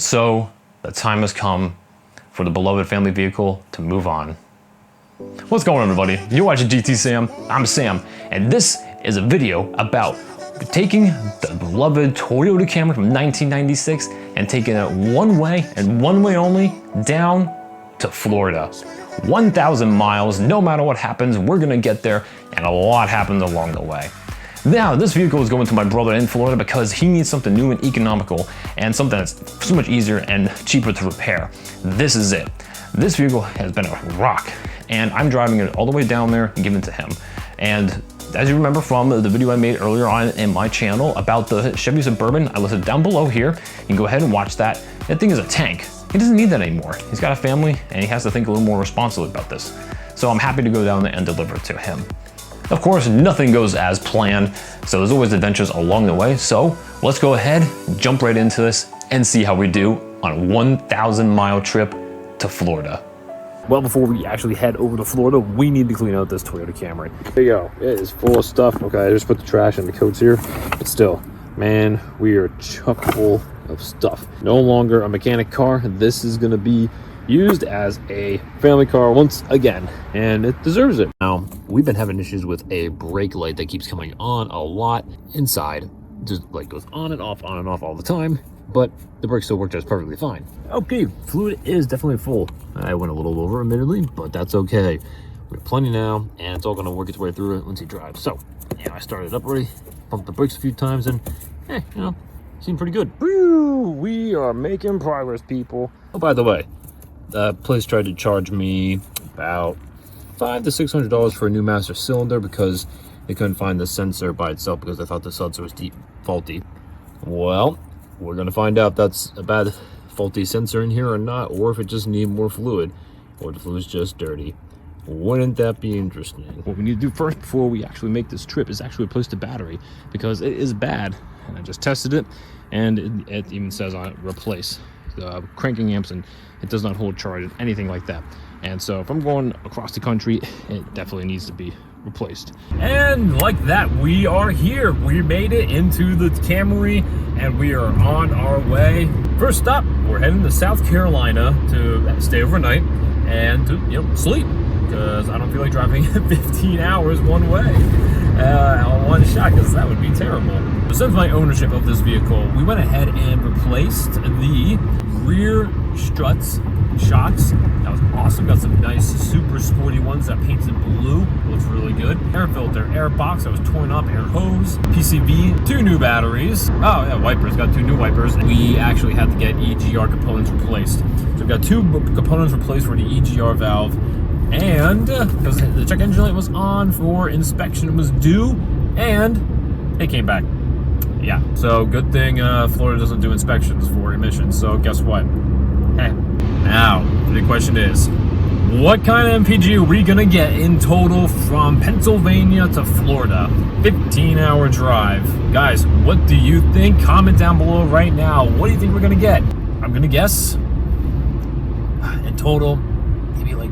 And so the time has come for the beloved family vehicle to move on. What's going on, everybody? You're watching GTSam. I'm Sam, and this is a video about taking the beloved Toyota Camry from 1996 and taking it one way and one way only down to Florida. 1,000 miles, no matter what happens, we're gonna get there, and a lot happens along the way. Now, this vehicle is going to my brother in Florida because he needs something new and economical and something that's so much easier and cheaper to repair. This is it. This vehicle has been a rock, and I'm driving it all the way down there and giving it to him. And as you remember from the video I made earlier on in my channel about the Chevy Suburban, I listed down below here. You can go ahead and watch that. That thing is a tank. He doesn't need that anymore. He's got a family and he has to think a little more responsibly about this. So I'm happy to go down there and deliver it to him. Of course, nothing goes as planned, so there's always adventures along the way. So let's go ahead, jump right into this and see how we do on a 1,000-mile trip to Florida. Well, before we actually head over to Florida, we need to clean out this Toyota Camry. There you go. It is full of stuff. Okay, I just put the trash in the coats here, but still, man, we are chock full of stuff. No longer a mechanic car. This is going to be used as a family car once again, and it deserves it. Now, we've been having issues with a brake light that keeps coming on a lot inside. Just like goes on and off all the time, but the brakes still work just perfectly fine. Okay, fluid is definitely full. I went a little over, admittedly, but that's okay. We have plenty now, and it's all gonna work its way through it once he drives. So, yeah, I started up already, pumped the brakes a few times, and seemed pretty good. Woo! We are making progress, people. Oh, by the way, the place tried to charge me about $500 to $600 for a new master cylinder because they couldn't find the sensor by itself because they thought the sensor was faulty. Well, we're gonna find out if that's a bad faulty sensor in here or not, or if it just needs more fluid, or the fluid's just dirty. Wouldn't that be interesting? What we need to do first before we actually make this trip is actually replace the battery because it is bad. And I just tested it, and it even says on it, replace the cranking amps, and it does not hold charge, anything like that. And so if I'm going across the country, it definitely needs to be replaced. And like that, we are here. We made it into the Camry, and we are on our way. First stop, we're heading to South Carolina to stay overnight and to sleep, because I don't feel like driving 15 hours one way on one shot, because that would be terrible. So since my ownership of this vehicle, we went ahead and replaced the rear struts shocks. That was awesome. Got some nice super sporty ones that painted blue. Looks really good. Air filter, air box that was torn up, air hose, PCV, 2 new batteries. Oh yeah, wipers. Got 2 new wipers. We actually had to get EGR components replaced. So we've got 2 components replaced for the EGR valve. And because the check engine light was on for inspection, it was due, and it came back. Yeah, so good thing Florida doesn't do inspections for emissions. So guess what? Hey, now the question is, what kind of MPG are we gonna get in total from Pennsylvania to Florida? 15-hour drive. Guys, what do you think? Comment down below right now. What do you think we're gonna get? I'm gonna guess in total, maybe like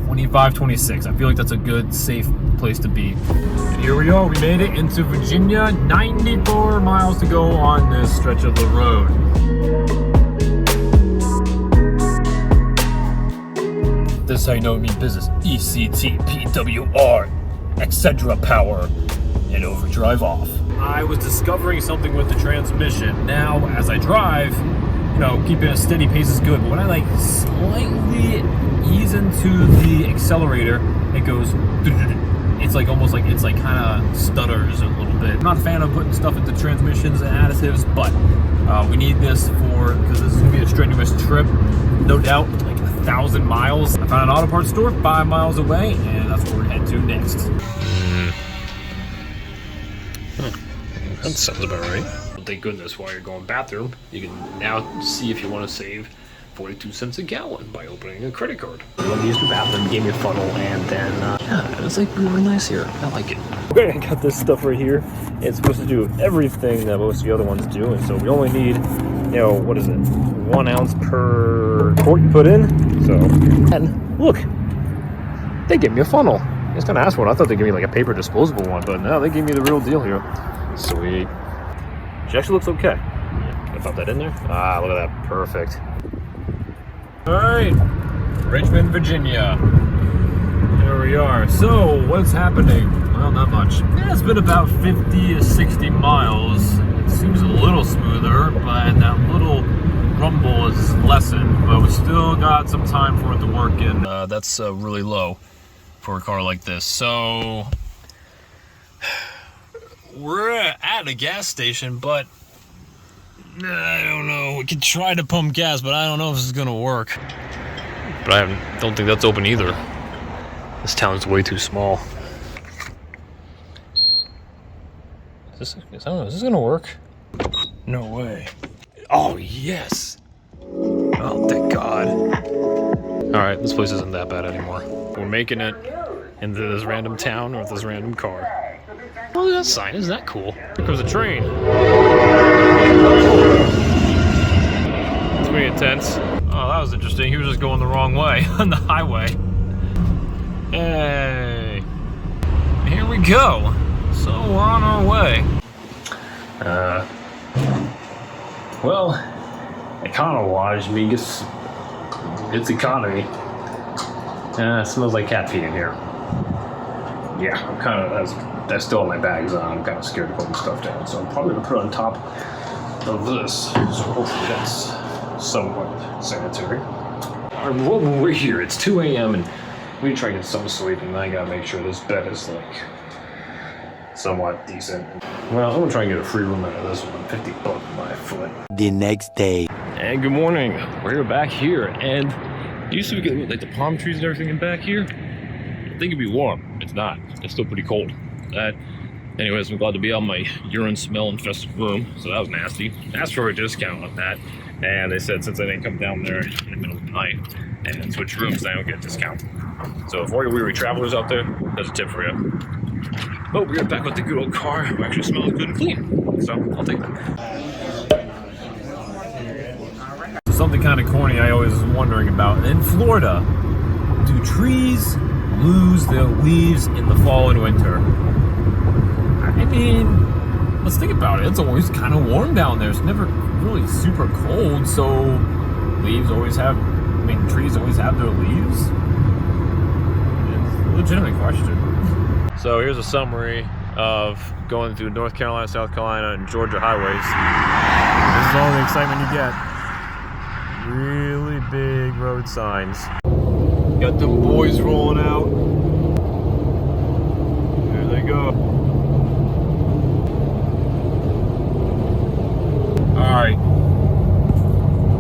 25, 26. I feel like that's a good, safe place to be. And here we are. We made it into Virginia. 94 miles to go on this stretch of the road. This is how you know it means business. ECT, PWR, etc. power, and overdrive off. I was discovering something with the transmission. Now, as I drive, keeping a steady pace is good. But when I slightly ease into the accelerator, it goes. It's kind of stutters a little bit. I'm not a fan of putting stuff into transmissions and additives, but we need this because this is gonna be a strenuous trip, no doubt. 1,000 miles. I found an auto parts store 5 miles away, and that's where we're heading to next. That sounds about right. Thank goodness, while you're going bathroom, you can now see if you want to save 42 cents a gallon by opening a credit card. I went to use the bathroom, gave me a funnel, and then yeah, it's really nice here. I like it. Okay, I got this stuff right here. It's supposed to do everything that most of the other ones do, and so we only need, what is it? 1 ounce per quart you put in. So, and look, they gave me a funnel. I was gonna ask for one. I thought they gave me like a paper disposable one, but no, they gave me the real deal here. Sweet. She actually looks okay. Gonna pop that in there. Ah, look at that, perfect. All right, Richmond, Virginia. There we are. So, what's happening? Well, not much. Yeah, it's been about 50 to 60 miles. It seems a little smoother, but that little rumble is lessened. But we still got some time for it to work in. That's really low for a car like this. So, we're at a gas station, but I don't know. We could try to pump gas, but I don't know if this is gonna work. But I don't think that's open either. This town's way too small. Is this gonna work? No way. Oh, yes. Oh, thank God. All right, this place isn't that bad anymore. We're making it into this random town with this random car. Oh, look at that sign. Isn't that cool? Here comes a train. It's pretty intense. Oh, that was interesting. He was just going the wrong way on the highway. Hey, here we go. So we're on our way. Well, economy-wise, it's economy. It smells like cat pee in here. Yeah, I'm kind of, that's still my bags on. I'm kind of scared to put my stuff down, so I'm probably gonna put it on top of this. So hopefully that's somewhat sanitary. Well, we're here. It's 2 a.m. and we try to get some sleep, and I gotta make sure this bed is like somewhat decent. Well, I'm gonna try and get a free room out of this one. $50 by foot. The next day. And good morning. We're back here, and used to get like the palm trees and everything in back here. I think it'd be warm. It's not. It's still pretty cold. Anyways, I'm glad to be out of my urine smell infested room. So that was nasty. Asked for a discount on that, and they said since I didn't come down there in the middle of the night and switch rooms, I don't get a discount. So if all you weary travelers out there, there's a tip for you. Oh, we're back with the good old car. It actually smells good and clean. So I'll take that. Something kind of corny I always was wondering about. In Florida, do trees lose their leaves in the fall and winter? I mean, let's think about it. It's always kind of warm down there. It's never really super cold, so trees always have their leaves? It's a legitimate question. So here's a summary of going through North Carolina, South Carolina, and Georgia highways. This is all the excitement you get. Really big road signs. Got the boys rolling out. There they go. Alright.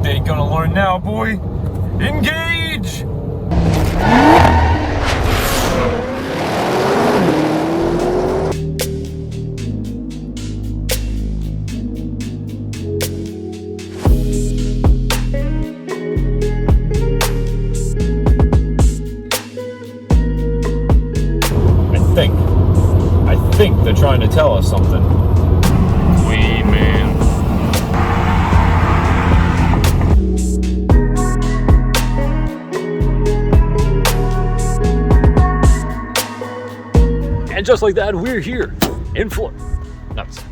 They ain't gonna learn now, boy. Engage! I think they're trying to tell us something. Queen, man. And just like that, we're here in Florida. Nuts.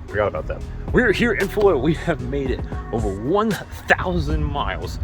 Forgot about that. We're here in Florida. We have made it over 1,000 miles.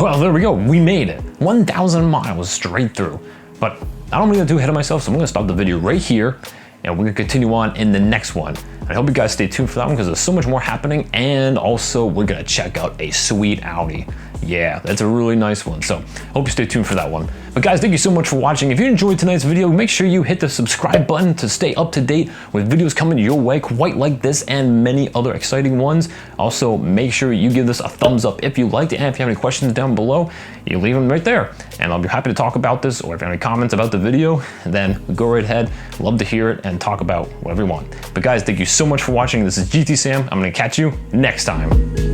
Well, there we go. We made it. 1,000 miles straight through. But I don't want to get too ahead of myself, so I'm going to stop the video right here, and we're going to continue on in the next one. I hope you guys stay tuned for that one because there's so much more happening, and also we're going to check out a sweet Audi. Yeah, that's a really nice one, so hope you stay tuned for that one. But guys, thank you so much for watching. If you enjoyed tonight's video, make sure you hit the subscribe button to stay up to date with videos coming your way quite like this and many other exciting ones. Also, make sure you give this a thumbs up if you liked it, and if you have any questions down below, you leave them right there, and I'll be happy to talk about this, or if you have any comments about the video, then go right ahead. Love to hear it and talk about whatever you want. But guys, thank you so much for watching. This is GTSam. I'm gonna catch you next time.